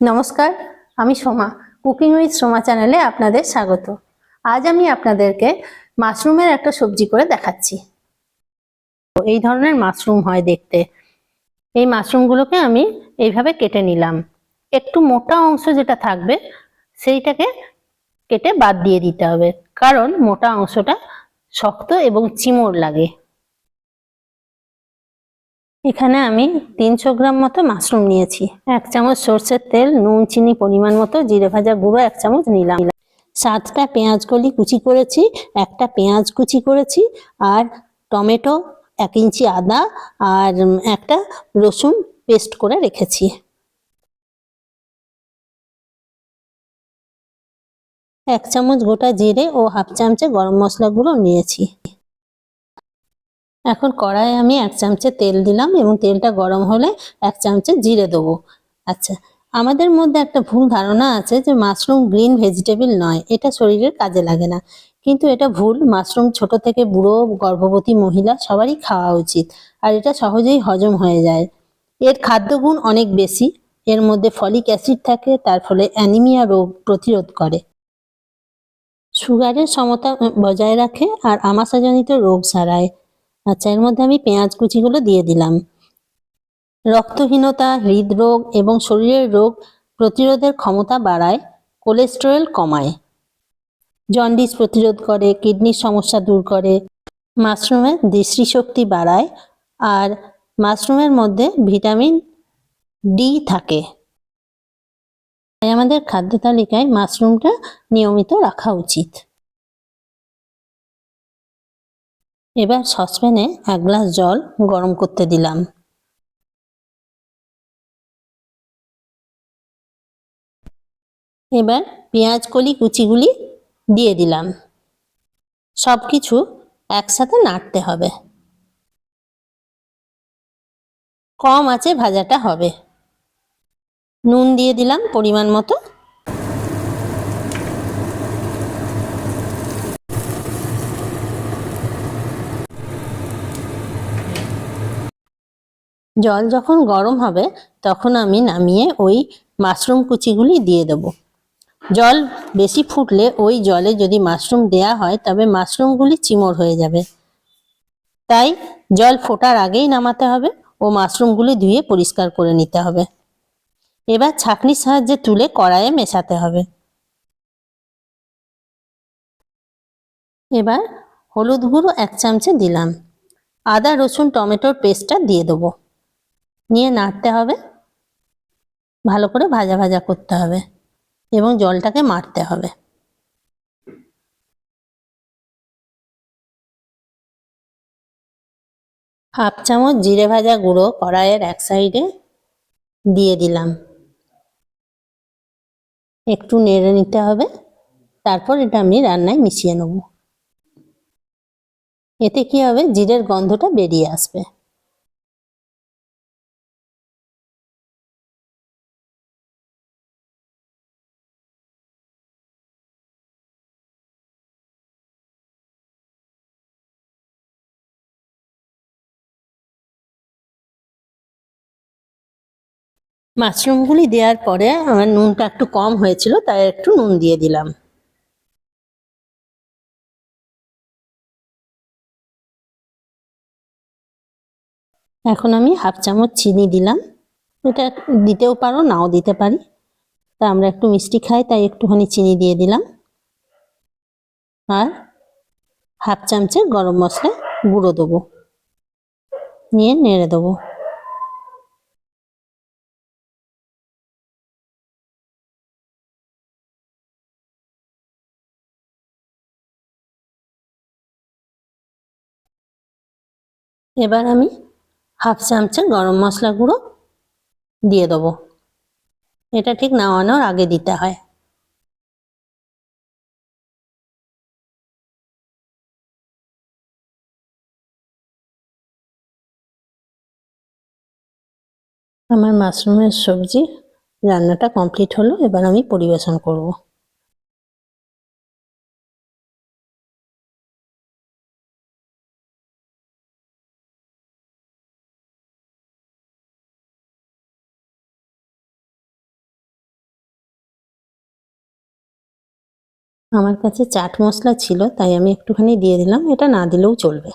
নমস্কার, আমি Soma. Cooking with Soma চ্যানেলে আপনাদের স্বাগত। আজ আমি আপনাদেরকে মাশরুমের একটা সবজি করে দেখাচ্ছি। এই ধরনের মাশরুম হয় দেখতে। এই মাশরুমগুলোকে আমি এইভাবে কেটে নিলাম। একটু মোটা অংশ যেটা থাকবে সেইটাকে কেটে বাদ দিয়ে দিতে হবে, কারণ মোটা অংশটা শক্ত এবং চিমড় লাগে। এখানে আমি 300 গ্রাম মতো মাশরুম নিয়েছি। 1 চামচ সর্ষের তেল, নুন, চিনি পরিমাণ মতো, জিরে ভাজা গুঁড়ো 1 চামচ নিলাম। 7টা পেঁয়াজ কলি কুচি করেছি, একটা পেঁয়াজ কুচি করেছি, আর টমেটো, 1 ইঞ্চি আদা, আর একটা রসুন পেস্ট করে রেখেছি। এক চামচ গোটা জিরে ও হাফ চামচে গরম মশলা গুঁড়ো নিয়েছি। এখন কড়াইয়ে আমি 1 চামচে তেল দিলাম এবং তেলটা গরম হলে 1 চামচে জিরে দেবো। আচ্ছা, আমাদের মধ্যে একটা ভুল ধারণা আছে যে মাশরুম গ্রিন ভেজিটেবল নয়, এটা শরীরের কাজে লাগে না। কিন্তু এটা ভুল। মাশরুম ছোট থেকে বুড়ো, গর্ভবতী মহিলা সবারই খাওয়া উচিত, আর এটা সহজেই হজম হয়ে যায়। এর খাদ্যগুণ অনেক বেশি। এর মধ্যে ফলিক অ্যাসিড থাকে, তার ফলে অ্যানিমিয়া রোগ প্রতিরোধ করে, সুগারের সমতা বজায় রাখে, আর আমাশাজনিত রোগ সারায়। আচ্ছা, এর মধ্যে আমি পেঁয়াজ কুচিগুলো দিয়ে দিলাম। রক্তহীনতা, হৃদরোগ এবং শরীরের রোগ প্রতিরোধের ক্ষমতা বাড়ায়, কোলেস্টেরল কমায়, জন্ডিস প্রতিরোধ করে, কিডনির সমস্যা দূর করে, মাশরুমের দৃষ্টিশক্তি বাড়ায়, আর মাশরুমের মধ্যে ভিটামিন ডি থাকে। তাই আমাদের খাদ্য তালিকায় মাশরুমটা নিয়মিত রাখা উচিত। এবার সসপ্যানে 1 গ্লাস জল গরম করতে দিলাম। এবার পেঁয়াজ কলি কুচিগুলি দিয়ে দিলাম। সবকিছু একসাথে নাড়তে হবে। কম আঁচে ভাজাটা হবে। নুন দিয়ে দিলাম পরিমাণ মতো। জল যখন গরম হবে তখন আমি নামিয়ে ওই মাশরুম কুচিগুলি দিয়ে দেব। জল বেশি ফুটলে ওই জলে যদি মাশরুম দেয়া হয় তবে মাশরুমগুলি চিমড় হয়ে যাবে। তাই জল ফোটার আগেই নামাতে হবে ও মাশরুমগুলি ধুয়ে পরিষ্কার করে নিতে হবে। এবার ছাঁকনির সাহায্যে তুলে কড়াইয়ে মেশাতে হবে। এবার হলুদ গুঁড়ো 1 চামচে দিলাম। আদা, রসুন, টমেটোর পেস্টটা দিয়ে দেবো। নিয়ে নাড়তে হবে, ভালো করে ভাজা ভাজা করতে হবে এবং জলটাকে মারতে হবে। হাফ চামচ জিরে ভাজা গুঁড়ো কড়াইয়ের এক সাইডে দিয়ে দিলাম। একটু নেড়ে নিতে হবে, তারপর এটা আমি রান্নায় মিশিয়ে নেব। এতে কি হবে, জিরের গন্ধটা বেরিয়ে আসবে। মাশরুমগুলি দেওয়ার পরে আমার নুনটা একটু কম হয়েছিল, তাই একটু নুন দিয়ে দিলাম। এখন আমি হাফ চামচ চিনি দিলাম। এটা দিতেও পারো, নাও দিতে পারি। তা আমরা একটু মিষ্টি খাই, তাই একটুখানি চিনি দিয়ে দিলাম। আর হাফ চামচে গরম মশলা গুঁড়ো দেবো, নিয়ে নেড়ে দেবো। এবার আমি হাফ চামচে গরম মশলা গুঁড়ো দিয়ে দেবো। এটা ঠিক নামানোর আগে দিতে হয়। আমার মাশরুমের সবজি রান্নাটা কমপ্লিট হলো। এবার আমি পরিবেশন করব। আমার কাছে চাট মশলা ছিল, তাই আমি একটুখানি দিয়ে দিলাম, এটা না দিলেও চলবে।